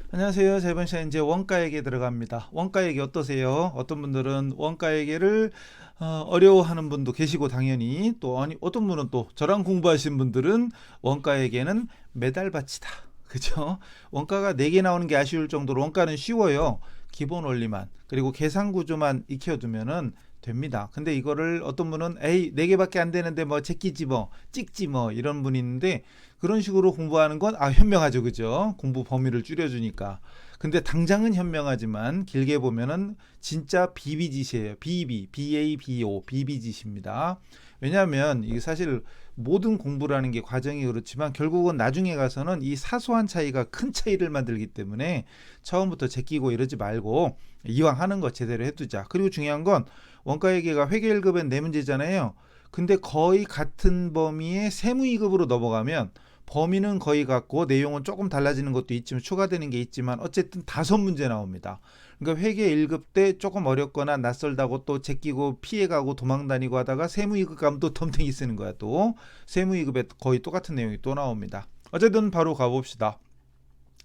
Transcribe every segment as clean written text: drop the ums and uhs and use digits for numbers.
안녕하세요. 자, 이번 시간 이제 원가 얘기 들어갑니다. 원가 얘기 어떠세요? 어떤 분들은 원가 얘기를 어려워하는 분도 계시고 당연히 또 아니 어떤 분은 또 저랑 공부하신 분들은 원가 얘기는 메달밭이다. 그죠? 원가가 4개 나오는 게 아쉬울 정도로 원가는 쉬워요. 기본 원리만 그리고 계산 구조만 익혀두면은 됩니다. 근데 이거를 어떤 분은 에이 4개밖에 안 되는데 뭐 제끼지 뭐 찍지 뭐 이런 분이 있는데 그런 식으로 공부하는 건 현명하죠. 그죠? 공부 범위를 줄여주니까. 근데 당장은 현명하지만 길게 보면은 진짜 비비짓이에요. BABO, 비비짓입니다. 왜냐하면 이게 사실 모든 공부라는 게 과정이 그렇지만 결국은 나중에 가서는 이 사소한 차이가 큰 차이를 만들기 때문에 처음부터 제끼고 이러지 말고 이왕 하는 거 제대로 해두자. 그리고 중요한 건 원가 회계가 회계 1급엔 4문제잖아요. 근데 거의 같은 범위의 세무 2급으로 넘어가면 범위는 거의 같고 내용은 조금 달라지는 것도 있지만 추가되는 게 있지만 어쨌든 5문제 나옵니다. 그러니까 회계 1급 때 조금 어렵거나 낯설다고 또 제끼고 피해가고 도망다니고 하다가 세무 2급 가면 또 덤탱이 쓰는 거야. 또 세무 2급에 거의 똑같은 내용이 또 나옵니다. 어쨌든 바로 가봅시다.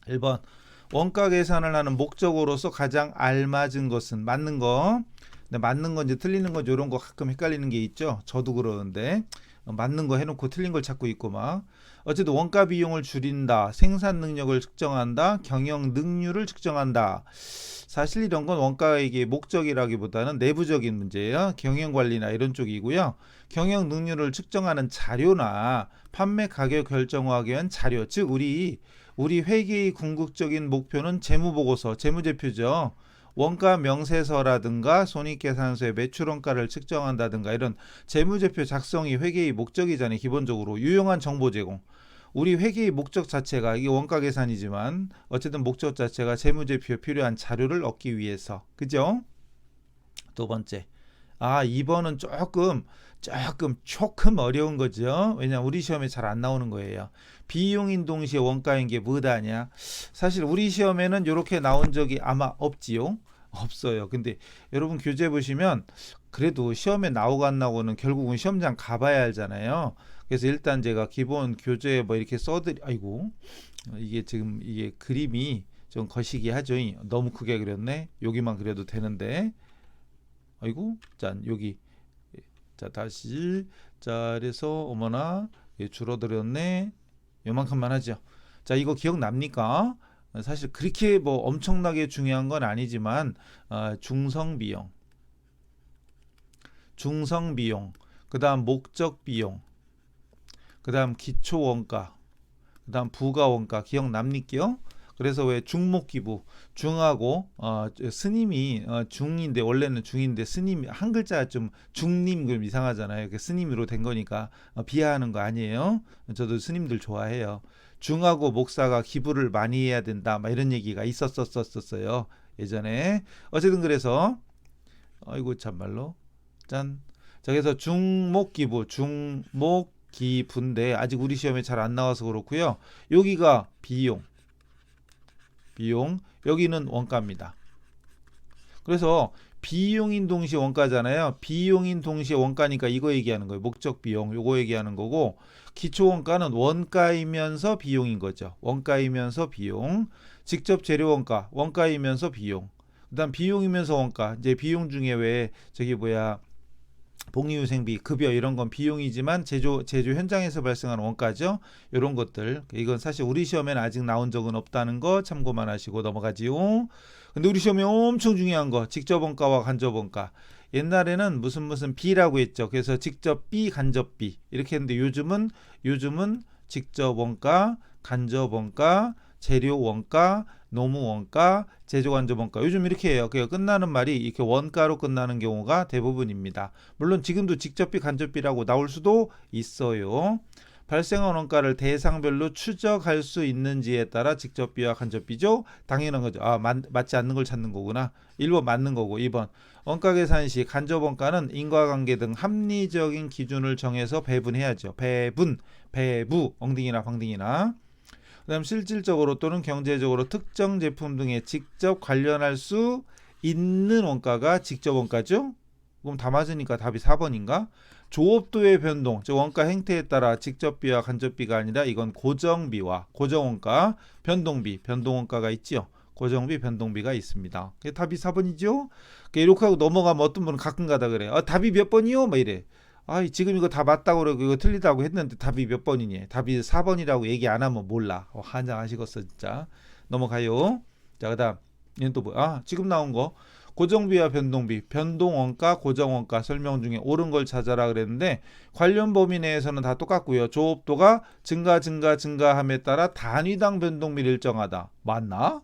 1번 원가 계산을 하는 목적으로서 가장 알맞은 것은 맞는 거. 근데 맞는 건지 틀리는 건지 이런 거 가끔 헷갈리는 게 있죠. 저도 그러는데 맞는 거 해놓고 틀린 걸 찾고 있고 막 어쨌든 원가 비용을 줄인다, 생산 능력을 측정한다, 경영 능률을 측정한다. 사실 이런 건 원가의 목적이라기보다는 내부적인 문제예요. 경영 관리나 이런 쪽이고요. 경영 능률을 측정하는 자료나 판매 가격 결정하기 위한 자료, 즉 우리 회계의 궁극적인 목표는 재무보고서, 재무제표죠. 원가 명세서라든가 손익계산서의 매출원가를 측정한다든가 이런 재무제표 작성이 회계의 목적이잖아요. 기본적으로 유용한 정보 제공. 우리 회계의 목적 자체가 이게 원가 계산이지만 어쨌든 목적 자체가 재무제표에 필요한 자료를 얻기 위해서. 그죠? 두 번째. 2번은 조금 어려운 거죠. 왜냐면 우리 시험에 잘 안 나오는 거예요. 비용인 동시에 원가인 게 뭐다냐? 사실 우리 시험에는 이렇게 나온 적이 아마 없지요. 없어요. 근데 여러분 교재 보시면 그래도 시험에 나오고 안 나오고는 결국은 시험장 가봐야 알잖아요. 그래서 일단 제가 기본 교재에 뭐 이렇게 써드리, 아이고, 이게 지금 이게 그림이 좀 거시기 하죠. 너무 크게 그렸네. 여기만 그려도 되는데. 아이고, 짠, 여기. 자, 다시. 자, 그래서 어머나, 줄어들었네. 요만큼만 하죠. 자, 이거 기억납니까? 사실 그렇게 뭐 엄청나게 중요한 건 아니지만 중성비용, 그 다음 목적비용, 그 다음 기초원가, 그 다음 부가원가 기억납니까? 그래서 왜 중목기부 중하고 스님이 중인데 원래는 중인데 스님 한 글자 좀 중님 그럼 이상하잖아요. 스님으로 된 거니까 비하하는 거 아니에요. 저도 스님들 좋아해요. 중하고 목사가 기부를 많이 해야 된다. 막 이런 얘기가 있었었어요. 예전에. 어쨌든 그래서 아이고 참말로 짠. 자 그래서 중목기부 중목기부인데 아직 우리 시험에 잘 안 나와서 그렇고요. 여기가 비용 여기는 원가입니다. 그래서 비용인 동시에 원가잖아요. 비용인 동시에 원가니까 이거 얘기하는 거예요. 목적 비용 요거 얘기하는 거고 기초 원가는 원가이면서 비용인 거죠. 원가이면서 비용. 직접 재료 원가 원가이면서 비용. 그다음 비용이면서 원가. 이제 비용 중에 왜 저기 뭐야 복리후생비, 급여 이런 건 비용이지만 제조 현장에서 발생하는 원가죠. 이런 것들. 이건 사실 우리 시험에는 아직 나온 적은 없다는 거 참고만 하시고 넘어가지요. 근데 우리 시험에 엄청 중요한 거 직접 원가와 간접 원가. 옛날에는 무슨 비라고 했죠. 그래서 직접 비, 간접 비 이렇게 했는데 요즘은 직접 원가, 간접 원가, 재료 원가, 노무 원가, 제조 간접 원가. 요즘 이렇게 해요. 그 끝나는 말이 이렇게 원가로 끝나는 경우가 대부분입니다. 물론 지금도 직접비, 간접비라고 나올 수도 있어요. 발생한 원가를 대상별로 추적할 수 있는지에 따라 직접비와 간접비죠. 당연한 거죠. 맞지 않는 걸 찾는 거구나. 1번 맞는 거고 2번 원가 계산 시 간접 원가는 인과관계 등 합리적인 기준을 정해서 배분해야죠. 배부, 엉딩이나 방딩이나. 그다음 실질적으로 또는 경제적으로 특정 제품 등에 직접 관련할 수 있는 원가가 직접 원가죠. 그럼 다 맞으니까 답이 4번인가? 조업도의 변동, 즉 원가 행태에 따라 직접비와 간접비가 아니라 이건 고정비와 고정원가, 변동비, 변동원가가 있지요. 고정비, 변동비가 있습니다. 그게 답이 4번이죠. 이렇게 하고 넘어가면 어떤 분은 가끔가다 그래. 답이 몇 번이요? 막 이래. 지금 이거 다 맞다고 그러고 이거 틀리다고 했는데 답이 몇 번이니? 답이 4번이라고 얘기 안 하면 몰라. 환장하시겠어 진짜. 넘어가요. 자, 그다음 얘는 또 뭐야? 지금 나온 거 고정비와 변동비, 변동원가, 고정원가 설명 중에 옳은 걸 찾아라 그랬는데 관련 범위 내에서는 다 똑같고요. 조업도가 증가함에 따라 단위당 변동비를 일정하다. 맞나?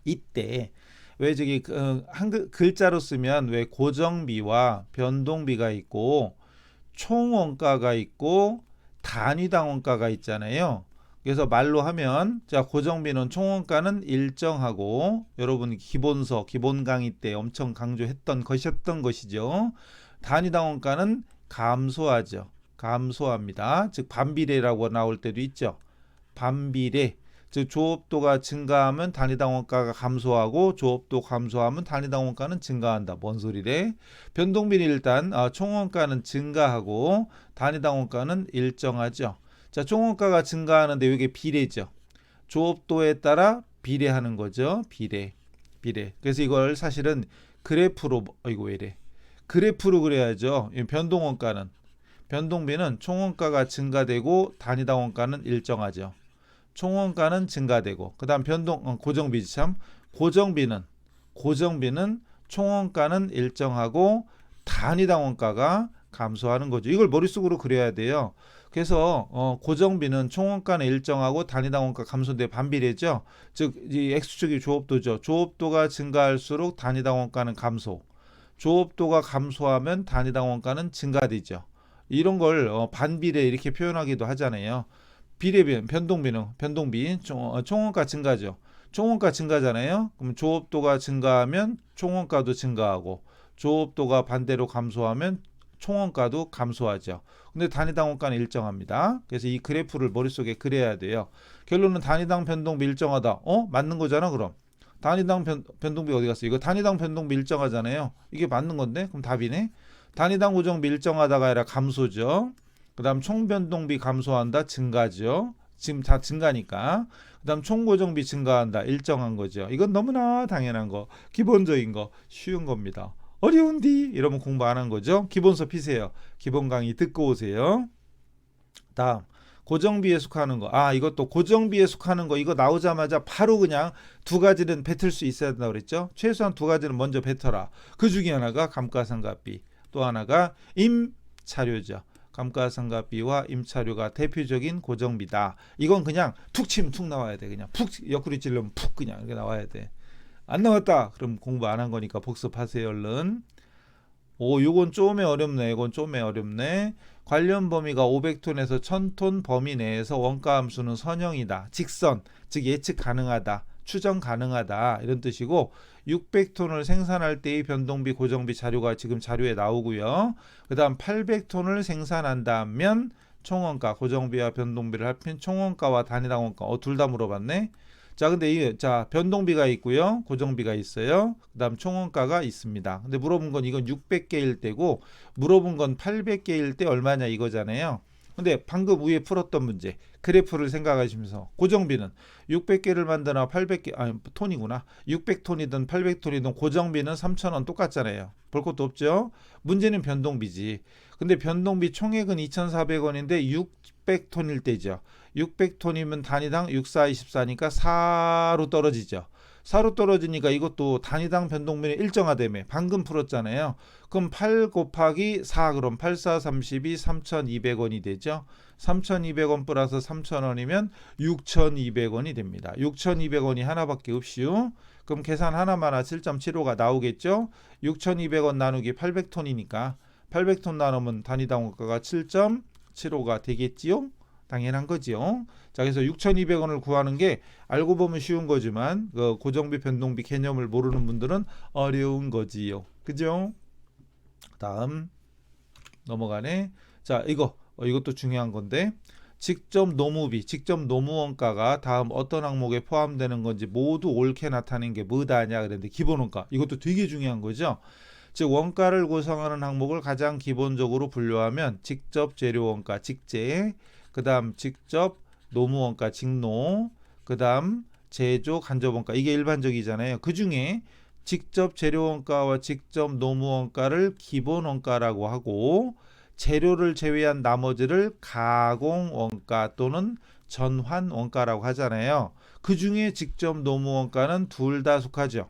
이때 왜 저기 한글 글자로 쓰면 왜 고정비와 변동비가 있고 총원가가 있고 단위당 원가가 있잖아요. 그래서 말로 하면 자 고정비는 총원가는 일정하고 여러분 기본서 기본 강의 때 엄청 강조했던 것이었던 것이죠. 단위당 원가는 감소하죠. 감소합니다. 즉 반비례라고 나올 때도 있죠. 반비례. 즉 조업도가 증가하면 단위당 원가가 감소하고 조업도 감소하면 단위당 원가는 증가한다. 뭔 소리래? 변동비는 일단 총원가는 증가하고 단위당 원가는 일정하죠. 자, 총원가가 증가하는데 이게 비례죠. 조업도에 따라 비례하는 거죠. 비례. 그래서 이걸 사실은 그래프로 이거 왜 이래? 그래프로 그래야죠. 변동원가는 변동비는 총원가가 증가되고 단위당 원가는 일정하죠. 총원가는 증가되고 그다음 고정비지 참 고정비는 총원가는 일정하고 단위당 원가가 감소하는 거죠. 이걸 머릿속으로 그려야 돼요. 그래서 고정비는 총원가는 일정하고 단위당 원가 감소인데 반비례죠. 즉 이 X축이 조업도죠. 조업도가 증가할수록 단위당 원가는 감소. 조업도가 감소하면 단위당 원가는 증가되죠. 이런 걸 반비례 이렇게 표현하기도 하잖아요. 변동비 총원가 증가죠. 총원가 증가잖아요. 그럼 조업도가 증가하면 총원가도 증가하고 조업도가 반대로 감소하면 총원가도 감소하죠. 근데 단위당 원가는 일정합니다. 그래서 이 그래프를 머릿속에 그려야 돼요. 결론은 단위당 변동비 일정하다. 맞는 거잖아 그럼. 단위당 변동비 어디 갔어? 이거 단위당 변동비 일정하잖아요. 이게 맞는 건데 그럼 답이네. 단위당 고정비 일정하다가 아니라 감소죠. 그 다음 총변동비 감소한다 증가죠. 지금 다 증가니까. 그 다음 총고정비 증가한다 일정한 거죠. 이건 너무나 당연한 거 기본적인 거 쉬운 겁니다. 어려운디 이러면 공부 안 한 거죠. 기본서 피세요. 기본 강의 듣고 오세요. 다음 고정비에 속하는 거. 이것도 고정비에 속하는 거 이거 나오자마자 바로 그냥 두 가지는 뱉을 수 있어야 된다고 그랬죠. 최소한 두 가지는 먼저 뱉어라. 그 중에 하나가 감가상각비 또 하나가 임차료죠. 감가상각비와 임차료가 대표적인 고정비다. 이건 그냥 툭 치면 툭 나와야 돼. 그냥 푹 옆구리 찔러면 푹 그냥 이렇게 나와야 돼. 안 나왔다. 그럼 공부 안 한 거니까 복습하세요 얼른. 요건 좀에 어렵네. 이건 좀에 어렵네. 관련 범위가 500톤에서 1000톤 범위 내에서 원가 함수는 선형이다. 직선, 즉 예측 가능하다. 추정 가능하다. 이런 뜻이고 600톤을 생산할 때의 변동비, 고정비 자료가 지금 자료에 나오고요. 그 다음 800톤을 생산한다면 총원가, 고정비와 변동비를 합친 총원가와 단위당 원가. 둘 다 물어봤네. 자, 근데 변동비가 있고요. 고정비가 있어요. 그 다음 총원가가 있습니다. 근데 물어본 건 이건 600개일 때고 물어본 건 800개일 때 얼마냐 이거잖아요. 근데 방금 위에 풀었던 문제 그래프를 생각하시면서 고정비는 600개를 만드나 800개 톤이구나. 600톤이든 800톤이든 고정비는 3,000원 똑같잖아요. 볼 것도 없죠. 문제는 변동비지. 근데 변동비 총액은 2,400원인데 600톤일 때죠. 600톤이면 단위당 6, 4, 24니까 4로 떨어지죠. 4로 떨어지니까 이것도 단위당 변동비는 일정하다며 방금 풀었잖아요. 그럼 8 곱하기 4 그럼 8, 4, 32, 3,200원이 되죠. 3,200원 플러스 3,000원이면 6,200원이 됩니다. 6,200원이 하나밖에 없이요. 그럼 계산 하나만 7.75가 나오겠죠. 6,200원 나누기 800톤이니까 800톤 나누면 단위당 원가가 7.75가 되겠지요. 당연한 거지요. 자, 그래서 6,200원을 구하는 게 알고 보면 쉬운 거지만 고정비, 변동비 개념을 모르는 분들은 어려운 거지요. 그죠? 다음 넘어가네. 자, 이것도 중요한 건데 직접 노무비, 직접 노무원가가 다음 어떤 항목에 포함되는 건지 모두 옳게 나타낸 게 뭐다냐 그랬는데 기본원가. 이것도 되게 중요한 거죠. 즉 원가를 구성하는 항목을 가장 기본적으로 분류하면 직접 재료 원가 직재, 그다음 직접 노무 원가 직노, 그다음 제조 간접 원가, 이게 일반적이잖아요. 그 중에 직접 재료 원가와 직접 노무 원가를 기본 원가라고 하고, 재료를 제외한 나머지를 가공 원가 또는 전환 원가라고 하잖아요. 그 중에 직접 노무 원가는 둘 다 속하죠.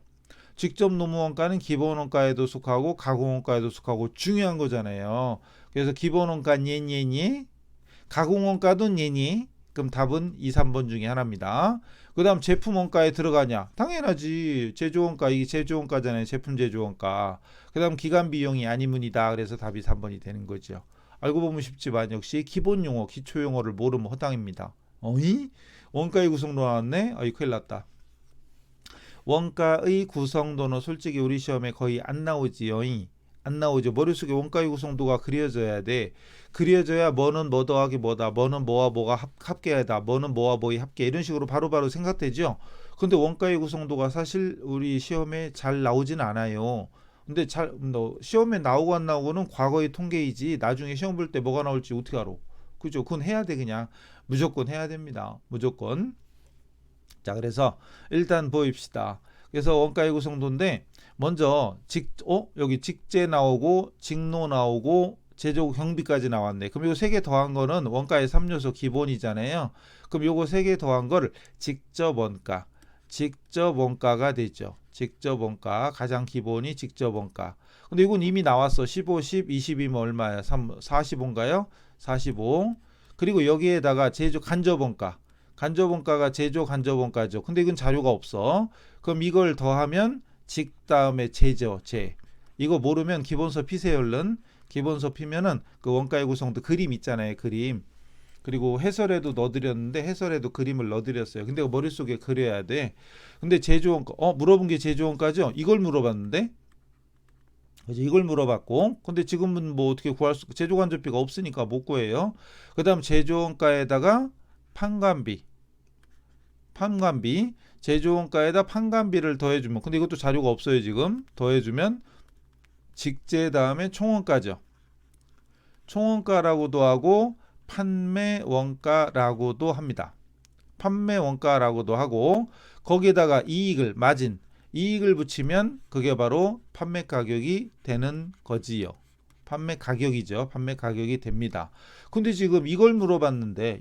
직접 노무 원가는 기본 원가에도 속하고 가공 원가에도 속하고 중요한 거잖아요. 그래서 기본 원가 니니니, 가공 원가도 니니. 그럼 답은 2, 3번 중에 하나입니다. 그 다음 제품 원가에 들어가냐? 당연하지. 제조 원가, 이게 제조 원가잖아요. 제품 제조 원가. 그 다음 기간 비용이 아니문이다. 그래서 답이 3번이 되는 거죠. 알고 보면 쉽지만 역시 기본 용어, 기초 용어를 모르면 허당입니다. 어이? 원가의 구성도 나왔네? 어이, 큰일 났다. 원가의 구성도는 솔직히 우리 시험에 거의 안 나오지요. 안 나오죠. 머릿속에 원가의 구성도가 그려져야 돼. 그려져야 뭐는 뭐 더하기 뭐다, 뭐는 뭐와 뭐가 합계하다, 뭐는 뭐와 뭐의 합계, 이런 식으로 바로바로 생각되죠. 근데 원가의 구성도가 사실 우리 시험에 잘 나오진 않아요. 근데 시험에 나오고 안 나오고는 과거의 통계이지 나중에 시험 볼 때 뭐가 나올지 어떻게 알아. 그죠? 그건 해야 돼. 그냥 무조건 해야 됩니다. 무조건. 자, 그래서 일단 보입시다. 그래서 원가의 구성도인데 먼저 여기 직재 나오고 직노 나오고 제조 경비까지 나왔네. 그럼 이거 세 개 더한 거는 원가의 3요소 기본이잖아요. 그럼 요거 세 개 더한 거를 직접 원가가 되죠. 직접 원가, 가장 기본이 직접 원가. 근데 이건 이미 나왔어. 15, 10, 20이면 얼마야? 45인가요? 45. 그리고 여기에다가 제조 간접 원가. 간접 원가가 제조 간접 원가죠. 근데 이건 자료가 없어. 그럼 이걸 더하면 직 다음에 제죠. 이거 모르면 기본서 피세요. 얼른. 기본서 피면은 그 원가의 구성도 그림 있잖아요. 그림. 그리고 해설에도 넣어드렸는데 해설에도 그림을 넣어드렸어요. 근데 머릿속에 그려야 돼. 근데 제조 원가, 물어본 게 제조 원가죠? 이걸 물어봤는데? 그래서 이걸 물어봤고, 근데 지금은 뭐 어떻게 구할 제조 간접비가 없으니까 못 구해요. 그 다음 제조 원가에다가 판관비, 제조 원가에다 판관비를 더해주면, 근데 이것도 자료가 없어요. 지금 더해주면 직제 다음에 총원가죠. 총원가라고도 하고 판매 원가라고도 합니다. 판매 원가라고도 하고, 거기에다가 이익을 붙이면 그게 바로 판매 가격이 되는 거지요. 판매 가격이죠. 판매 가격이 됩니다. 근데 지금 이걸 물어봤는데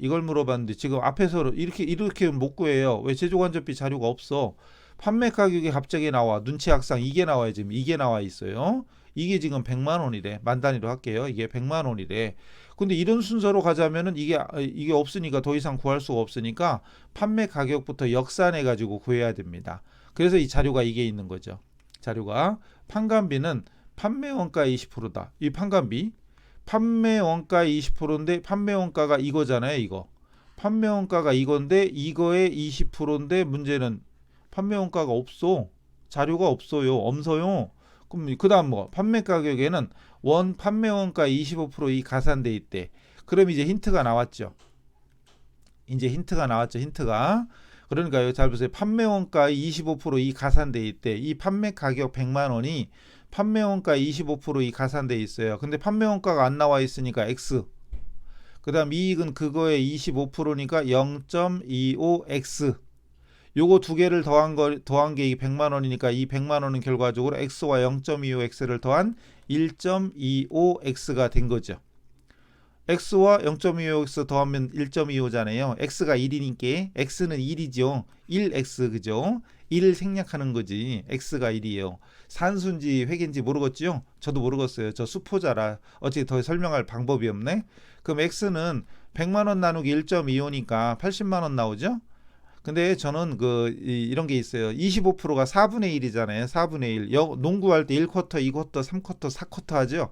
지금 앞에서 이렇게 못 구해요. 왜? 제조간접비 자료가 없어. 판매 가격이 갑자기 나와. 눈치 악상 이게 나와요. 지금 이게 나와 있어요. 이게 지금 100만 원이래. 만 단위로 할게요. 이게 100만 원이래. 근데 이런 순서로 가자면은 이게 없으니까 더 이상 구할 수가 없으니까 판매 가격부터 역산해 가지고 구해야 됩니다. 그래서 이 자료가 이게 있는 거죠. 자료가 판관비는 판매 원가 20%다. 이 판관비 판매 원가 20%인데 판매 원가가 이거잖아요. 이거 판매 원가가 이건데 이거의 20%인데 문제는 판매 원가가 없어. 자료가 없어요. 엄서요. 그럼 그다음 뭐 판매 가격에는 판매 원가 25%이 가산돼 있대. 그럼 이제 힌트가 나왔죠. 힌트가. 그러니까요. 잘 보세요. 판매 원가의 25%이 가산돼 있대. 이 판매 가격 100만 원이 판매 원가 25%이 가산돼 있어요. 근데 판매 원가가 안 나와 있으니까 X. 그다음 이익은 그거의 25%니까 0.25X. 요거 두 개를 더한 게 이 100만 원이니까 이 100만 원은 결과적으로 X와 0.25X를 더한 1.25X가 된 거죠. X와 0.25X 더하면 1.25잖아요. X가 1이니까 X는 1이죠. 1X 그죠? 1을 생략하는 거지. X가 1이에요. 산수인지 회계인지 모르겠죠? 저도 모르겠어요. 저 수포자라 어떻게 더 설명할 방법이 없네. 그럼 X는 100만 원 나누기 1.25니까 80만 원 나오죠? 근데 저는 이런 게 있어요. 25%가 4분의 1이잖아요. 4분의 1. 농구할 때 1쿼터, 2쿼터, 3쿼터, 4쿼터 하죠.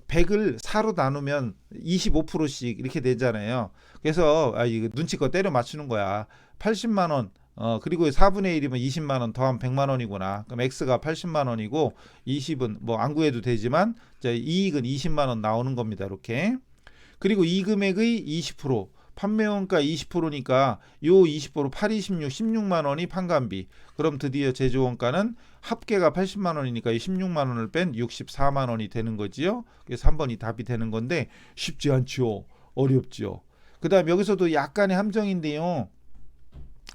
100을 4로 나누면 25%씩 이렇게 되잖아요. 그래서 이거 눈치껏 때려 맞추는 거야. 80만 원. 그리고 4분의 1이면 20만 원 더하면 100만 원이구나. 그럼 X가 80만 원이고 20은 뭐 안 구해도 되지만 이익은 20만 원 나오는 겁니다. 이렇게. 그리고 이 금액의 20%. 판매 원가 20%니까 요 20% 8, 26, 16만 원이 판관비. 그럼 드디어 제조 원가는 합계가 80만 원이니까 이 16만 원을 뺀 64만 원이 되는 거지요. 그래서 3번이 답이 되는 건데 쉽지 않죠. 어렵죠. 그다음 여기서도 약간의 함정인데요.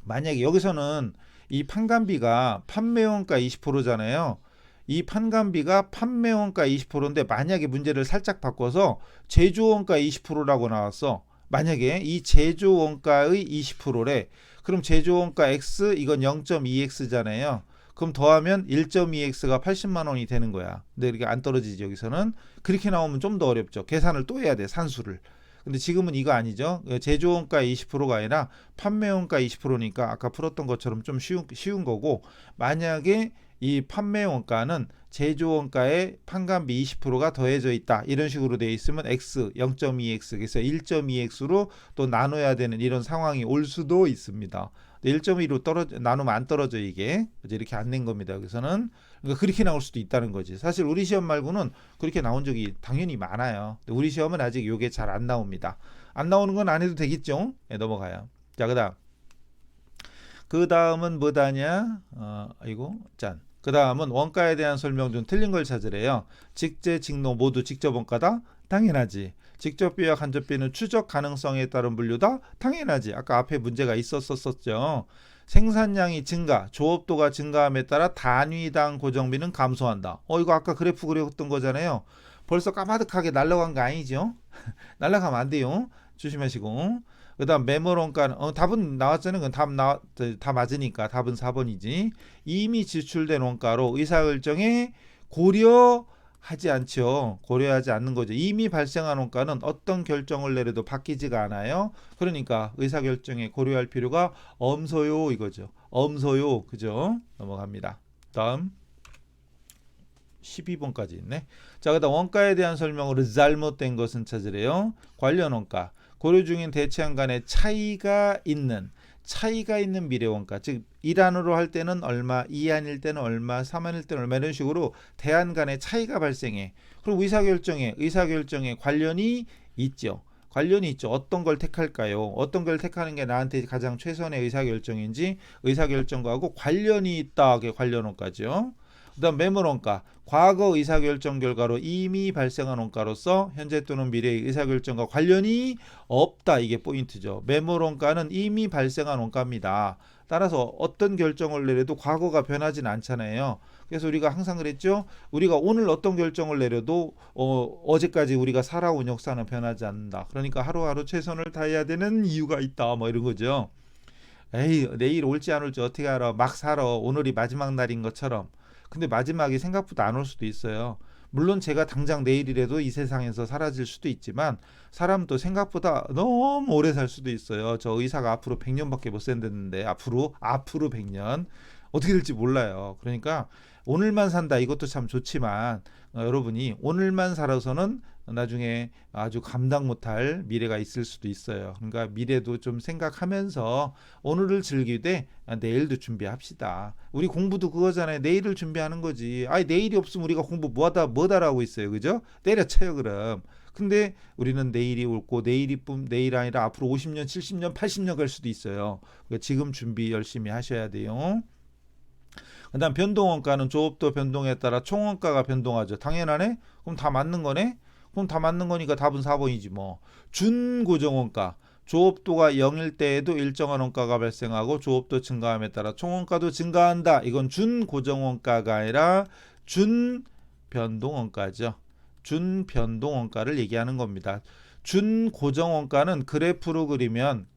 만약에 여기서는 이 판관비가 판매원가 20%잖아요. 이 판관비가 판매원가 20%인데 만약에 문제를 살짝 바꿔서 제조원가 20%라고 나왔어. 만약에 이 제조원가의 20%래. 그럼 제조원가 X 이건 0.2X잖아요. 그럼 더하면 1.2X가 80만 원이 되는 거야. 근데 이렇게 안 떨어지지 여기서는. 그렇게 나오면 좀 더 어렵죠. 계산을 또 해야 돼, 산수를. 근데 지금은 이거 아니죠. 제조원가 20%가 아니라 판매원가 20%니까 아까 풀었던 것처럼 좀 쉬운 거고, 만약에 이 판매원가는 제조원가에 판관비 20%가 더해져 있다. 이런 식으로 되어 있으면 X 0.2X 그래서 1.2X로 또 나눠야 되는 이런 상황이 올 수도 있습니다. 1.2로 나누면 안 떨어져 이게. 이렇게 안 낸 겁니다. 여기서는. 그러니까 그렇게 나올 수도 있다는 거지. 사실 우리 시험 말고는 그렇게 나온 적이 당연히 많아요. 우리 시험은 아직 이게 잘 안 나옵니다. 안 나오는 건 안 해도 되겠죠? 네, 넘어가요. 자, 그 다음은 뭐다냐? 짠. 그 다음은 원가에 대한 설명 중 틀린 걸 찾으래요. 직제, 직노 모두 직접 원가다? 당연하지. 직접비와 간접비는 추적 가능성에 따른 분류다? 당연하지. 아까 앞에 문제가 있었었죠. 생산량이 증가, 조업도가 증가함에 따라 단위당 고정비는 감소한다. 이거 아까 그래프 그렸던 거잖아요. 벌써 까마득하게 날라간 거 아니죠? 날라가면 안 돼요. 조심하시고. 그 다음 매몰 원가는 답은 나왔잖아요. 다 맞으니까 답은 4번이지. 이미 지출된 원가로 의사결정에 고려하지 않죠. 고려하지 않는 거죠. 이미 발생한 원가는 어떤 결정을 내려도 바뀌지가 않아요. 그러니까 의사결정에 고려할 필요가 없어요 이거죠. 없어요. 그죠? 넘어갑니다. 다음 12번까지 있네. 자, 그다음 원가에 대한 설명으로 잘못된 것은 찾으래요. 관련 원가. 고려 중인 대체한 간의 차이가 있는 미래 원가. 즉 1안으로 할 때는 얼마, 2안일 때는 얼마, 3안일 때는 얼마 이런 식으로 대안 간의 차이가 발생해. 그리고 의사결정에 관련이 있죠. 관련이 있죠. 어떤 걸 택할까요? 어떤 걸 택하는 게 나한테 가장 최선의 의사결정인지 의사결정과하고 관련이 있다. 그게 관련 원가죠. 그다음 매물 원가. 과거 의사결정 결과로 이미 발생한 원가로서 현재 또는 미래의 의사결정과 관련이 없다. 이게 포인트죠. 매물 원가는 이미 발생한 원가입니다. 따라서 어떤 결정을 내려도 과거가 변하진 않잖아요. 그래서 우리가 항상 그랬죠. 우리가 오늘 어떤 결정을 내려도 어제까지 우리가 살아온 역사는 변하지 않는다. 그러니까 하루하루 최선을 다해야 되는 이유가 있다. 뭐 이런 거죠. 에이, 내일 올지 안 올지 어떻게 알아. 막 살아. 오늘이 마지막 날인 것처럼. 근데 마지막이 생각보다 안 올 수도 있어요. 물론 제가 당장 내일이라도 이 세상에서 사라질 수도 있지만 사람도 생각보다 너무 오래 살 수도 있어요. 저 의사가 앞으로 100년밖에 못 산다는데 앞으로 100년 어떻게 될지 몰라요. 그러니까 오늘만 산다 이것도 참 좋지만 여러분이 오늘만 살아서는 나중에 아주 감당 못할 미래가 있을 수도 있어요. 그러니까 미래도 좀 생각하면서 오늘을 즐기되 내일도 준비합시다. 우리 공부도 그거잖아요. 내일을 준비하는 거지. 내일이 없으면 우리가 공부 뭐하라고 있어요. 그죠? 때려쳐요 그럼. 근데 우리는 내일이 올고 내일 아니라 앞으로 50년, 70년, 80년 갈 수도 있어요. 그러니까 지금 준비 열심히 하셔야 돼요. 그 다음 변동원가는 조업도 변동에 따라 총원가가 변동하죠. 당연하네? 그럼 다 맞는 거네? 그럼 다 맞는 거니까 답은 4번이지 뭐. 준고정원가. 조업도가 0일 때에도 일정한 원가가 발생하고 조업도 증가함에 따라 총원가도 증가한다. 이건 준고정원가가 아니라 준변동원가죠. 준변동원가를 얘기하는 겁니다. 준고정원가는 그래프로 그리면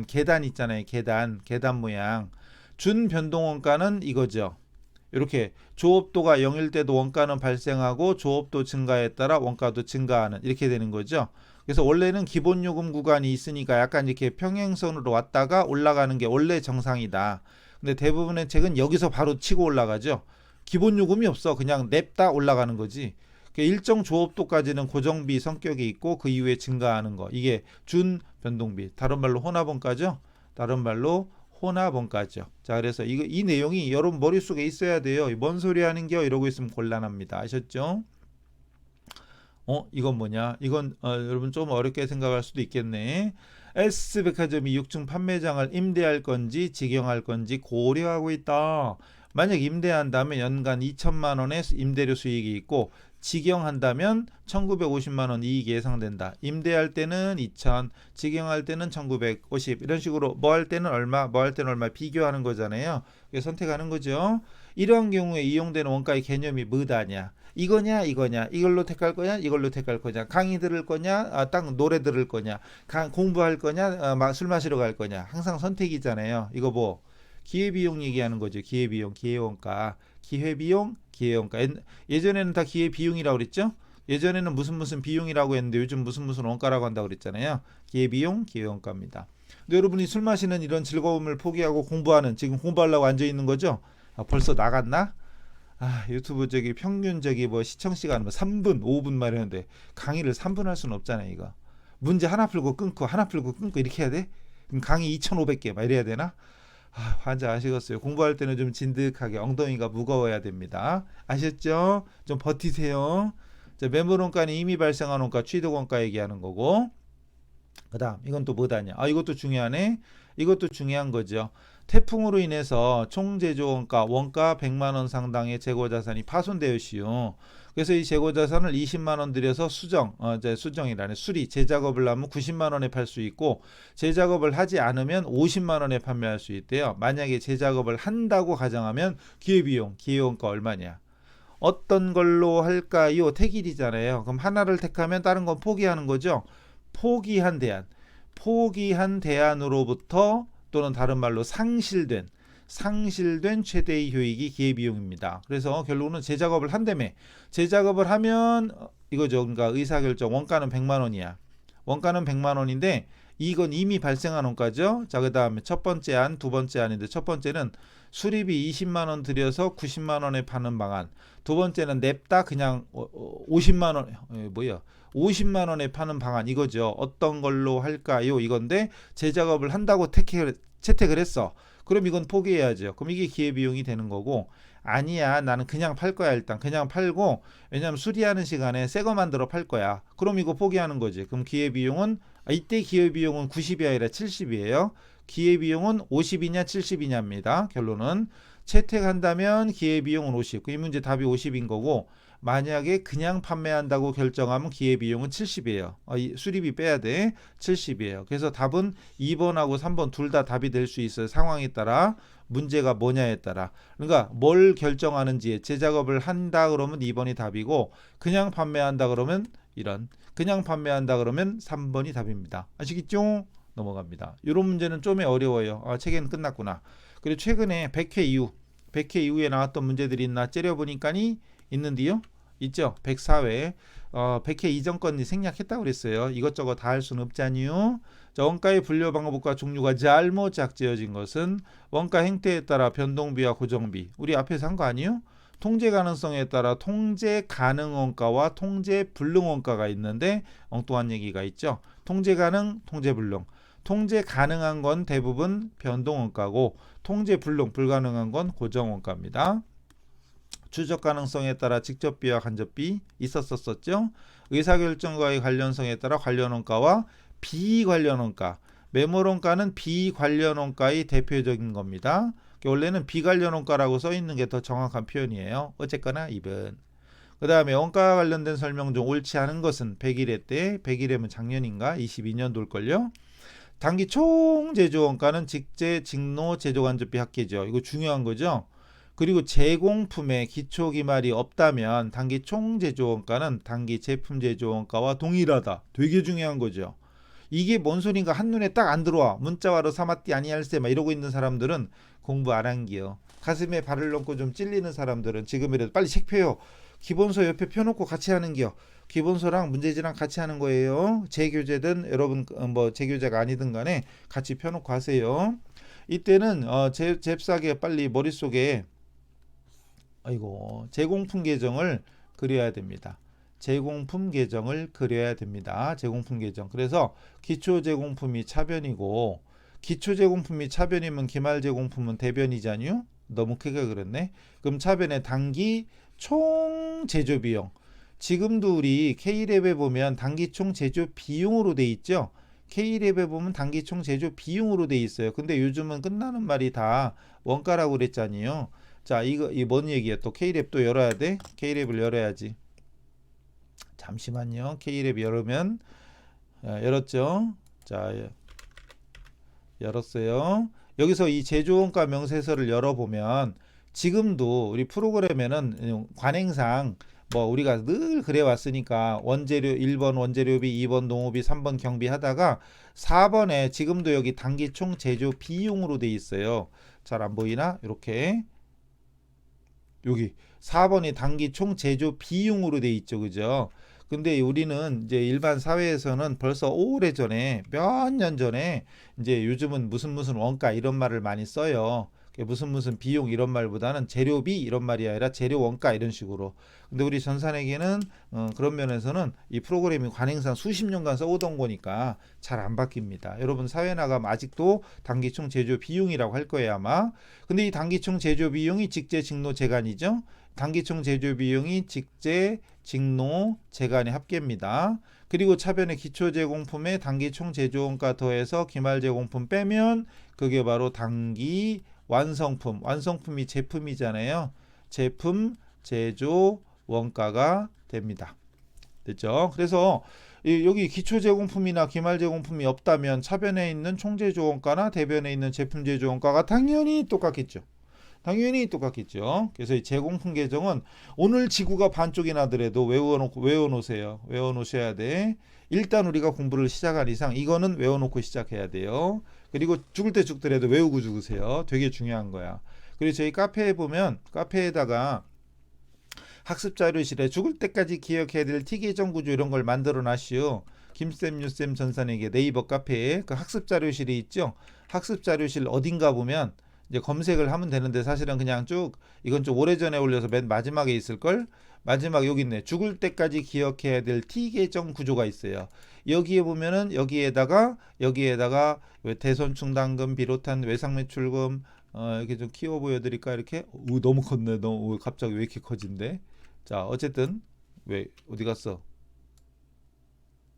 계단 있잖아요. 계단 모양. 준변동원가는 이거죠. 이렇게 조업도가 0일 때도 원가는 발생하고 조업도 증가에 따라 원가도 증가하는 이렇게 되는 거죠. 그래서 원래는 기본요금 구간이 있으니까 약간 이렇게 평행선으로 왔다가 올라가는 게 원래 정상이다. 근데 대부분의 책은 여기서 바로 치고 올라가죠. 기본요금이 없어. 그냥 냅다 올라가는 거지. 일정 조업도까지는 고정비 성격이 있고 그 이후에 증가하는 거. 이게 준변동비. 다른 말로 혼합원가죠. 혼합원가죠. 자, 그래서 이 내용이 여러분 머릿속에 있어야 돼요. 뭔 소리 하는겨 이러고 있으면 곤란합니다. 아셨죠? 이건 뭐냐? 이건 여러분 좀 어렵게 생각할 수도 있겠네. S백화점이 6층 판매장을 임대할 건지 직영할 건지 고려하고 있다. 만약 임대한다면 연간 2천만 원의 임대료 수익이 있고 직영한다면 1,950만 원 이익이 예상된다. 임대할 때는 2천, 직영할 때는 1,950 이런 식으로 뭐 할 때는 얼마, 뭐 할 때는 얼마 비교하는 거잖아요. 선택하는 거죠. 이러한 경우에 이용되는 원가의 개념이 뭐다냐? 이거냐 이거냐, 이걸로 택할 거냐 이걸로 택할 거냐, 강의 들을 거냐 딱 노래 들을 거냐, 공부할 거냐 술 마시러 갈 거냐. 항상 선택이잖아요. 이거 뭐 기회비용 얘기하는 거죠. 기회비용, 기회원가, 기회비용, 기회원가. 예전에는 다 기회비용이라고 그랬죠. 예전에는 무슨 비용이라고 했는데 요즘 무슨 원가라고 한다고 그랬잖아요. 기회비용, 기회원가입니다. 근데 여러분이 술 마시는 이런 즐거움을 포기하고 공부하는, 지금 공부하려고 앉아 있는 거죠. 벌써 나갔나? 유튜브 평균 뭐 시청 시간 뭐 3분, 5분 말했는데 강의를 3분 할 수는 없잖아요, 이거. 문제 하나 풀고 끊고 하나 풀고 끊고 이렇게 해야 돼? 그럼 강의 2,500개 막 이래야 되나? 환자 아시겠어요? 공부할 때는 좀 진득하게 엉덩이가 무거워야 됩니다. 아셨죠? 좀 버티세요. 자, 매물원가는 이미 발생한 원가, 취득원가 얘기하는 거고. 그다음 이건 또 뭐다냐? 이것도 중요하네. 이것도 중요한 거죠. 태풍으로 인해서 총 제조원가 원가 100만 원 상당의 재고 자산이 파손되었시오. 그래서 이 재고 자산을 20만 원 들여서 수정이라는 수리 재작업을 하면 90만 원에 팔 수 있고 재작업을 하지 않으면 50만 원에 판매할 수 있대요. 만약에 재작업을 한다고 가정하면 기회비용, 기회원가 얼마냐? 어떤 걸로 할까요? 택일이잖아요. 그럼 하나를 택하면 다른 건 포기하는 거죠. 포기한 대안으로부터 또는 다른 말로 상실된 최대의 효익이 기회비용입니다. 그래서 결론은 재작업을 한다며. 재작업을 하면 이거죠. 그러니까 의사결정 원가는 100만 원이야. 원가는 100만 원인데 이건 이미 발생한 원가죠. 자, 그다음에 첫 번째 안, 두 번째 안인데 첫 번째는 수리비 20만 원 들여서 90만 원에 파는 방안. 두 번째는 냅다 그냥 50만 원 50만 원에 파는 방안 이거죠. 어떤 걸로 할까요? 이건데 재작업을 한다고 채택을 했어. 그럼 이건 포기해야죠. 그럼 이게 기회비용이 되는 거고, 아니야 나는 그냥 팔 거야. 일단 그냥 팔고, 왜냐면 수리하는 시간에 새 거 만들어 팔 거야. 그럼 이거 포기하는 거지. 그럼 기회비용은 이때 기회비용은 90이 아니라 70이에요. 기회비용은 50이냐 70이냐입니다. 결론은 채택한다면 기회비용은 50. 이 문제 답이 50인 거고, 만약에 그냥 판매한다고 결정하면 기회비용은 70이에요. 수리비 빼야 돼. 70이에요. 그래서 답은 2번하고 3번 둘 다 답이 될 수 있어요. 상황에 따라, 문제가 뭐냐에 따라. 그러니까 뭘 결정하는지, 재작업을 한다 그러면 2번이 답이고, 그냥 판매한다 그러면 그냥 판매한다 그러면 3번이 답입니다. 아시겠죠? 넘어갑니다. 이런 문제는 좀 어려워요. 책에는 끝났구나. 그리고 최근에 100회 이후에 나왔던 문제들이 있나 째려보니까니 있는데요. 있죠. 104회 100회 이전 건이 생략했다고 그랬어요. 이것저것 다 할 수는 없잖니요. 자, 원가의 분류 방법과 종류가 잘못 작지어진 것은 원가 행태에 따라 변동비와 고정비. 우리 앞에서 한 거 아니에요? 통제 가능성에 따라 통제 가능 원가와 통제 불능 원가가 있는데 엉뚱한 얘기가 있죠. 통제 가능, 통제 불능. 통제 가능한 건 대부분 변동 원가고 통제 불가능한 건 고정 원가입니다. 추적 가능성에 따라 직접비와 간접비 있었었죠. 의사결정과의 관련성에 따라 관련 원가와 비관련 원가. 매몰 원가는 비관련 원가의 대표적인 겁니다. 원래는 비관련 원가라고 써 있는 게 더 정확한 표현이에요. 어쨌거나 2번. 그 다음에 원가 관련된 설명 중 옳지 않은 것은 100일회 때, 100일회면 작년인가 22년도일걸요. 단기 총 제조 원가는 직제, 직노, 제조 간접비 합계죠. 이거 중요한 거죠. 그리고 제공품에 기초 기말이 없다면 단기 총 제조 원가는 단기 제품 제조 원가와 동일하다. 되게 중요한 거죠. 이게 뭔 소린가 한눈에 딱 안 들어와. 문자와로 사마띠 아니할세 막 이러고 있는 사람들은 공부 안 한기요. 가슴에 발을 넣고 좀 찔리는 사람들은 지금이라도 빨리 책 펴요. 기본서 옆에 펴놓고 같이 하는겨. 기본서랑 문제지랑 같이 하는 거예요. 제교재든 여러분 뭐 제교재가 아니든 간에 같이 펴놓고 하세요. 이때는 잽싸게 빨리 머릿속에 제공품 계정을 그려야 됩니다. 제공품 계정을 그려야 됩니다. 제공품 계정. 그래서 기초 제공품이 차변이고 기초 제공품이 차변이면 기말 제공품은 대변이잖요. 너무 크게 그랬네. 그럼 차변에 단기 총 제조 비용. 지금도 우리 K랩에 보면 단기총 제조 비용으로 돼 있죠. K랩에 보면 단기총 제조 비용으로 돼 있어요. 근데 요즘은 끝나는 말이 다 원가라고 그랬잖아요. 자, 이 뭔 얘기야? 또 K랩도 열어야 돼? K랩을 열어야지. 잠시만요. K랩 열으면 열었죠? 자, 열었어요. 여기서 이 제조원가 명세서를 열어보면 지금도 우리 프로그램에는 관행상 뭐 우리가 늘 그래 왔으니까 원재료 1번 원재료비, 2번 농업비, 3번 경비 하다가 4번에 지금도 여기 단기총 제조 비용으로 돼 있어요. 잘 안 보이나? 이렇게 여기 4번이 단기총 제조 비용으로 돼 있죠. 그죠? 근데 우리는 이제 일반 사회에서는 벌써 오래전에 몇 년 전에 이제 요즘은 무슨 원가 이런 말을 많이 써요. 무슨 비용 이런 말보다는 재료비 이런 말이 아니라 재료 원가 이런 식으로. 근데 우리 전산에게는 그런 면에서는 이 프로그램이 관행상 수십 년간 써오던 거니까 잘 안 바뀝니다. 여러분 사회 나가면 아직도 단기총 제조 비용이라고 할 거예요 아마. 근데 이 단기총 제조 비용이 직제, 직노, 재간이죠. 단기총 제조 비용이 직제, 직노, 재간의 합계입니다. 그리고 차변의 기초제공품에 단기총 제조원가 더해서 기말제공품 빼면 그게 바로 단기 완성품. 완성품이 제품이잖아요. 제품, 제조, 원가가 됩니다. 됐죠? 그래서 여기 기초제공품이나 기말제공품이 없다면 차변에 있는 총제조원가나 대변에 있는 제품제조원가가 당연히 똑같겠죠. 당연히 똑같겠죠. 그래서 이 제공품 계정은 오늘 지구가 반쪽이 나더라도 외워놓으세요. 외워놓으셔야 돼. 일단 우리가 공부를 시작한 이상 이거는 외워놓고 시작해야 돼요. 그리고 죽을 때 죽더라도 외우고 죽으세요. 되게 중요한 거야. 그리고 저희 카페에 보면 카페에다가 학습자료실에 죽을 때까지 기억해야 될 T계정 구조 이런 걸 만들어 놨시오. 김쌤, 유쌤 전산에게 네이버 카페에 그 학습자료실이 있죠. 학습자료실 어딘가 보면 이제 검색을 하면 되는데 사실은 그냥 쭉 이건 좀 오래전에 올려서 맨 마지막에 있을걸. 마지막 여기 있네. 죽을 때까지 기억해야 될 T계정 구조가 있어요. 여기에 보면은 여기에다가 왜 대손 충당금 비롯한 외상 매출금 이렇게 좀 키워 보여드릴까 이렇게. 너무 컸네. 너무 갑자기 왜 이렇게 커진대? 자 어쨌든 왜 어디 갔어?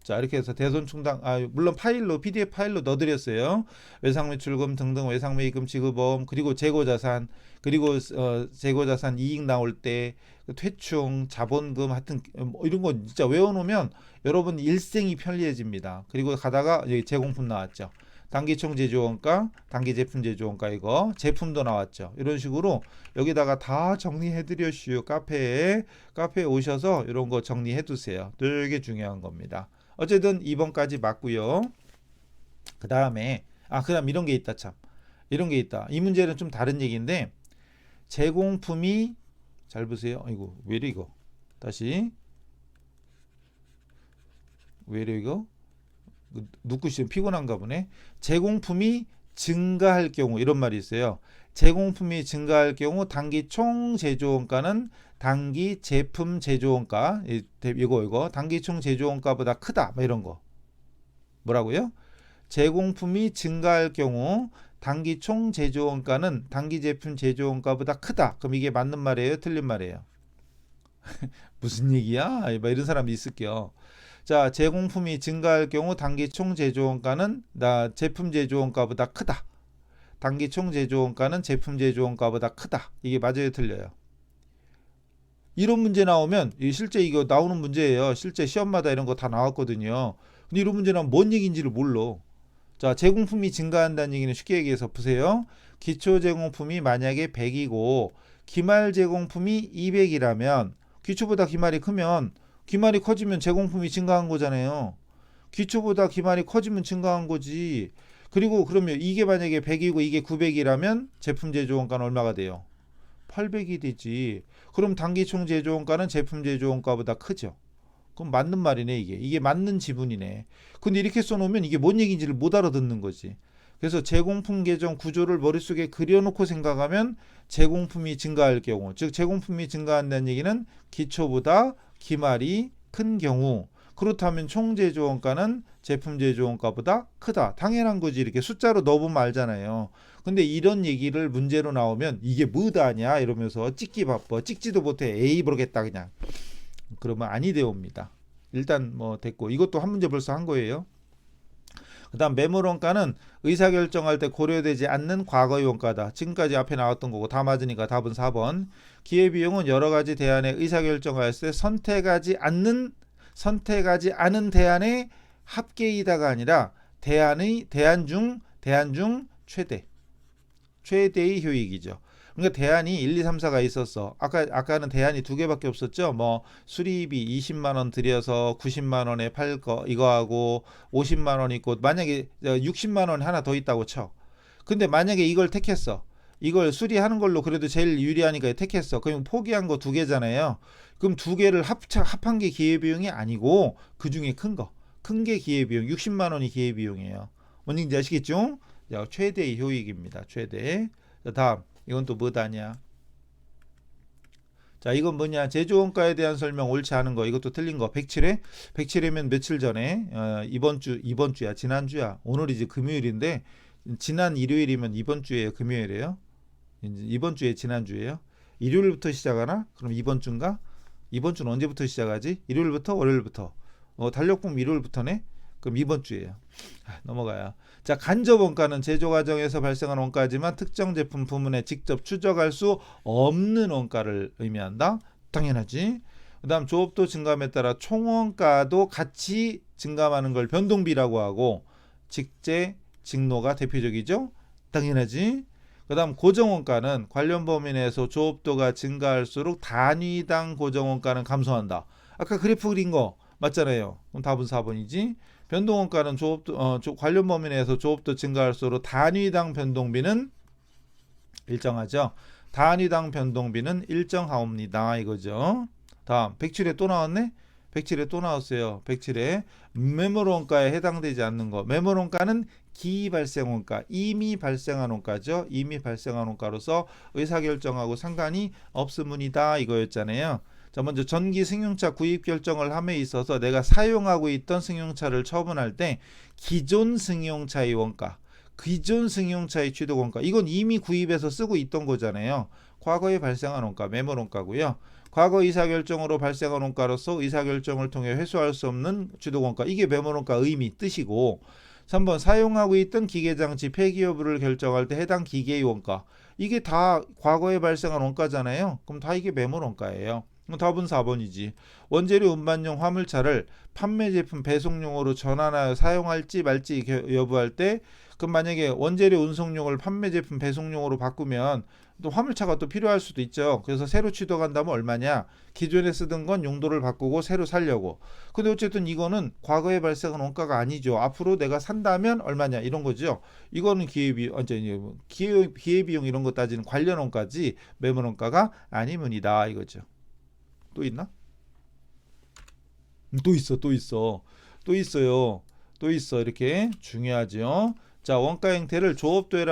자 이렇게 해서 대손 충당 물론 파일로 PDF 파일로 넣어드렸어요. 외상매출금 등등 외상매입금 지급보험 그리고 재고자산 그리고 재고자산 이익 나올 때 퇴충 자본금 하여튼 이런 거 진짜 외워놓으면 여러분 일생이 편리해집니다. 그리고 가다가 여기 제공품 나왔죠. 단기총 제조원가, 단기제품 제조원가 이거 제품도 나왔죠. 이런 식으로 여기다가 다 정리해드렸슈. 카페에 오셔서 이런 거 정리해두세요. 되게 중요한 겁니다. 어쨌든 2번까지 맞고요. 그 다음에 그다음 이런 게 있다 참. 이런 게 있다. 이 문제는 좀 다른 얘기인데 제공품이 잘 보세요. 아이고 왜 이래 이거. 다시 왜 이래 이거. 눕고 피곤한가 보네. 제공품이 증가할 경우 이런 말이 있어요. 제공품이 증가할 경우 단기 총 제조원가는 단기 제품 제조원가 이거 단기 총 제조원가보다 크다 뭐 이런 거. 뭐라고요? 제공품이 증가할 경우 단기 총 제조원가는 단기 제품 제조원가보다 크다. 그럼 이게 맞는 말이에요? 틀린 말이에요? 무슨 얘기야? 이런 사람이 있을게요. 자, 제공품이 증가할 경우 단기 총 제조원가는 제품 제조원가보다 크다. 단기 총 제조원가는 제품 제조원가보다 크다. 이게 맞아요, 틀려요? 이런 문제 나오면 실제 이거 나오는 문제예요. 실제 시험마다 이런 거 다 나왔거든요. 근데 이런 문제 나오면 뭔 얘기인지를 몰라. 자, 제공품이 증가한다는 얘기는 쉽게 얘기해서 보세요. 기초 제공품이 만약에 100이고 기말 제공품이 200이라면 기초보다 기말이 크면 기말이 커지면 제공품이 증가한 거잖아요. 기초보다 기말이 커지면 증가한 거지. 그리고 그러면 이게 만약에 100이고 이게 900이라면 제품 제조원가는 얼마가 돼요? 800이 되지. 그럼 단기 총 제조원가는 제품 제조원가보다 크죠. 그럼 맞는 말이네 이게. 이게 맞는 지분이네. 근데 이렇게 써놓으면 이게 뭔 얘기인지를 못 알아듣는 거지. 그래서 제공품 계정 구조를 머릿속에 그려놓고 생각하면 제공품이 증가할 경우, 즉 제공품이 증가한다는 얘기는 기초보다 기말이 큰 경우, 그렇다면 총 제조원가는 제품 제조원가보다 크다. 당연한 거지. 이렇게 숫자로 넣어보면 알잖아요. 근데 이런 얘기를 문제로 나오면 이게 뭐다냐 이러면서 찍기 바빠. 찍지도 못해. 에이 모르겠다 그냥. 그러면 아니 되옵니다. 일단 뭐 됐고 이것도 한 문제 벌써 한 거예요. 그 다음 매물원가는 의사결정할 때 고려되지 않는 과거의 원가다. 지금까지 앞에 나왔던 거고 다 맞으니까 답은 4번. 기회비용은 여러 가지 대안의 의사결정을 했을 때 선택하지 않은 대안의 합계이다가 아니라 대안 중 최대의 효익이죠. 그러니까 대안이 1, 2, 3, 4가 있었어. 아까는 대안이 두 개밖에 없었죠. 뭐 수리비 20만 원 들여서 90만 원에 팔 거 이거하고 50만 원 있고 만약에 60만 원 하나 더 있다고 쳐. 근데 만약에 이걸 택했어. 이걸 수리하는 걸로 그래도 제일 유리하니까 택했어. 그럼 포기한 거 두 개잖아요. 그럼 두 개를 합한 게 기회비용이 아니고 그 중에 큰 거. 큰 게 기회비용. 60만 원이 기회비용이에요. 뭔지 아시겠죠? 자, 최대의 효익입니다. 최대. 자, 다음. 이건 또 뭐다냐? 자, 이건 뭐냐? 제조원가에 대한 설명 옳지 않은 거. 이것도 틀린 거. 107회? 107회면 며칠 전에 이번 주야. 지난주야. 오늘이지 금요일인데 지난 일요일이면 이번 주에요. 금요일이에요. 이번 주에 지난주에요. 일요일부터 시작하나? 그럼 이번 주인가? 이번 주는 언제부터 시작하지? 일요일부터 월요일부터. 달력보면 일요일부터네. 그럼 이번 주에요. 넘어가요. 자, 간접 원가는 제조 과정에서 발생한 원가지만 특정 제품 부문에 직접 추적할 수 없는 원가를 의미한다. 당연하지. 그다음 조업도 증감에 따라 총원가도 같이 증감하는 걸 변동비라고 하고 직제, 직노가 대표적이죠. 당연하지. 그다음 고정원가는 관련 범위 내에서 조업도가 증가할수록 단위당 고정원가는 감소한다. 아까 그래프 그린 거 맞잖아요. 그럼 답은 4번이지. 변동원가는 관련 범위 내에서 조업도 증가할수록 단위당 변동비는 일정하죠. 단위당 변동비는 일정하옵니다. 이거죠. 다음 107회 또 나왔네. 107회 또 나왔어요. 107회 매물원가에 해당되지 않는 거. 매물원가는 기발생원가, 이미 발생한 원가죠. 이미 발생한 원가로서 의사결정하고 상관이 없음이다 이거였잖아요. 자, 먼저 전기 승용차 구입 결정을 함에 있어서 내가 사용하고 있던 승용차를 처분할 때 기존 승용차의 원가, 기존 승용차의 취득 원가, 이건 이미 구입해서 쓰고 있던 거잖아요. 과거에 발생한 원가, 매물 원가고요. 과거 의사결정으로 발생한 원가로서 의사결정을 통해 회수할 수 없는 취득 원가, 이게 매물 원가 의미, 뜻이고 3번 사용하고 있던 기계장치 폐기 여부를 결정할 때 해당 기계의 원가, 이게 다 과거에 발생한 원가잖아요. 그럼 다 이게 매물 원가예요. 답은 4번이지. 원재료 운반용 화물차를 판매 제품 배송용으로 전환하여 사용할지 말지 여부할 때 그럼 만약에 원재료 운송용을 판매 제품 배송용으로 바꾸면 또 화물차가 또 필요할 수도 있죠. 그래서 새로 취득한다면 얼마냐? 기존에 쓰던 건 용도를 바꾸고 새로 살려고. 근데 어쨌든 이거는 과거에 발생한 원가가 아니죠. 앞으로 내가 산다면 얼마냐 이런 거죠. 이거는 기회비용 이런 거 따지는 관련 원가지 매물 원가가 아니문이다 이거죠. 또 있나? 또 있어요. 이렇게 중요하죠. 자, 원가 형태를 조업도에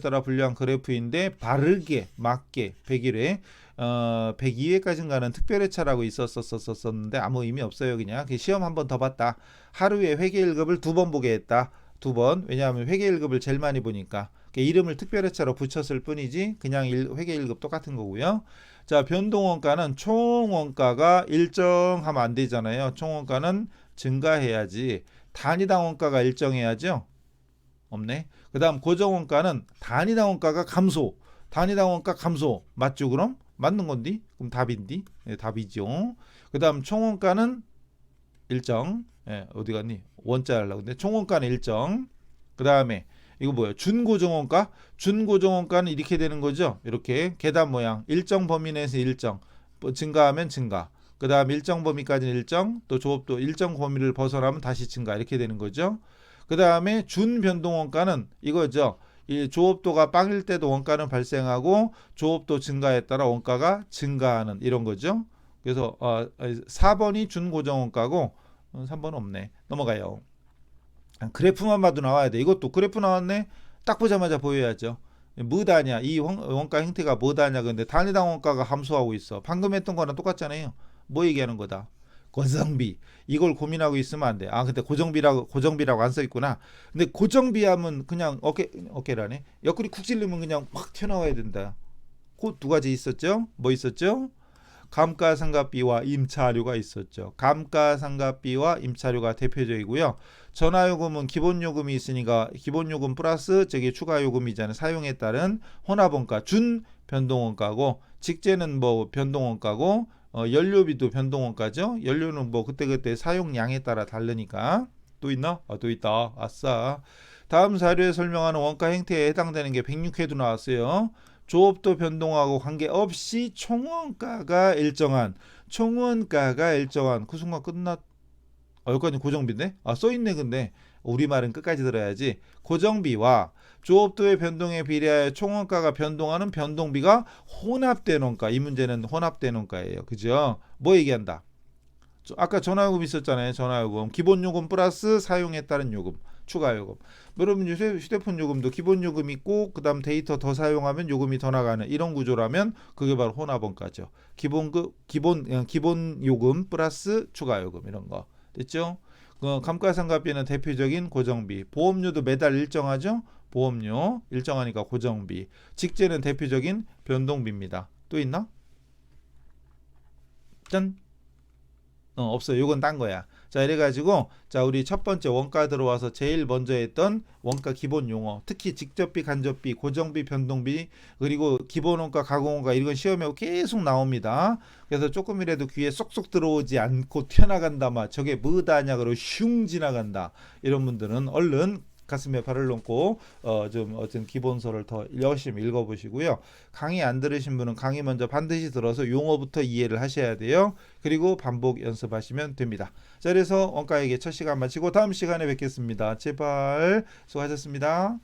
따라 분류한 그래프인데 바르게 맞게 101회 102회까지 가는 특별회차라고 있었었는데 아무 의미 없어요. 그냥 시험 한 번 더 봤다. 하루에 회계 1급을 2번 보게 했다. 2번. 왜냐하면 회계 1급을 제일 많이 보니까 이름을 특별회차로 붙였을 뿐이지 그냥 회계 1급 똑같은 거고요. 자, 변동원가는 총원가가 일정하면 안 되잖아요. 총원가는 증가해야지. 단위당 원가가 일정해야죠. 없네. 그 다음 고정원가는 단위당 원가가 감소. 단위당 원가 감소. 맞죠 그럼? 맞는 건디? 그럼 답인디? 네, 답이죠. 그 다음 총원가는 일정. 어디 갔니? 원자 하려고 근데 총원가는 일정. 그 다음에 이거 뭐예요? 준고정원가? 준고정원가는 이렇게 되는 거죠. 이렇게 계단 모양. 일정 범위 내에서 일정. 증가하면 증가. 그 다음 일정 범위까지는 일정. 또 조업도 일정 범위를 벗어나면 다시 증가. 이렇게 되는 거죠. 그 다음에 준변동원가는 이거죠. 이 조업도가 빵일 때도 원가는 발생하고 조업도 증가에 따라 원가가 증가하는 이런 거죠. 그래서 4번이 준고정원가고 3번은 없네. 넘어가요. 그래프만 봐도 나와야 돼. 이것도 그래프 나왔네. 딱 보자마자 보여야죠. 뭐다냐? 이 원가 형태가 뭐다냐? 근데 단위당 원가가 감소하고 있어. 방금 했던 거랑 똑같잖아요. 뭐 얘기하는 거다? 고정비. 이걸 고민하고 있으면 안 돼. 근데 고정비라고 안 써 있구나. 근데 고정비 하면 그냥 어깨라네. 옆구리 쿡 찔리면 그냥 확 튀어나와야 된다. 그 두 가지 있었죠? 뭐 있었죠? 감가상각비와 임차료가 있었죠. 감가상각비와 임차료가 대표적이고요. 전화요금은 기본요금이 있으니까 기본요금 플러스 저기 추가요금이잖아요. 사용에 따른 혼합원가 준 변동원가고, 직제는 뭐 변동원가고, 연료비도 변동원가죠. 연료는 뭐 그때그때 사용량에 따라 다르니까. 또 있나? 또 있다. 아싸. 다음 자료에 설명하는 원가 행태에 해당되는 게 106회도 나왔어요. 조업도 변동하고 관계없이 총원가가 일정한 그 순간 끝났. 여기까지 고정비인데? 써있네. 근데 우리말은 끝까지 들어야지. 고정비와 조업도의 변동에 비례하여 총원가가 변동하는 변동비가 혼합된 원가. 이 문제는 혼합된 원가예요. 그죠? 뭐 얘기한다? 아까 전화요금 있었잖아요. 전화요금 기본요금 플러스 사용에 따른 요금 추가요금. 여러분 휴대폰 요금도 기본요금 있고 그 다음 데이터 더 사용하면 요금이 더 나가는 이런 구조라면 그게 바로 혼합원가죠. 기본 요금 플러스 추가요금 이런 거 됐죠? 감가상각비는 대표적인 고정비. 보험료도 매달 일정하죠. 보험료 일정하니까 고정비. 직제는 대표적인 변동비입니다. 또 있나? 짠. 없어요. 요건 딴 거야. 자, 이래가지고 자, 우리 첫 번째 원가 들어와서 제일 먼저 했던 원가 기본 용어, 특히 직접비, 간접비, 고정비, 변동비, 그리고 기본원가, 가공원가 이런 시험에 계속 나옵니다. 그래서 조금이라도 귀에 쏙쏙 들어오지 않고 튀어나간다, 저게 뭐다냐 그러고 슝 지나간다, 이런 분들은 얼른 가슴에 발을 놓고 좀 어떤 기본서를 더 열심히 읽어보시고요. 강의 안 들으신 분은 강의 먼저 반드시 들어서 용어부터 이해를 하셔야 돼요. 그리고 반복 연습하시면 됩니다. 자, 그래서 원가에게 첫 시간 마치고 다음 시간에 뵙겠습니다. 제발 수고하셨습니다.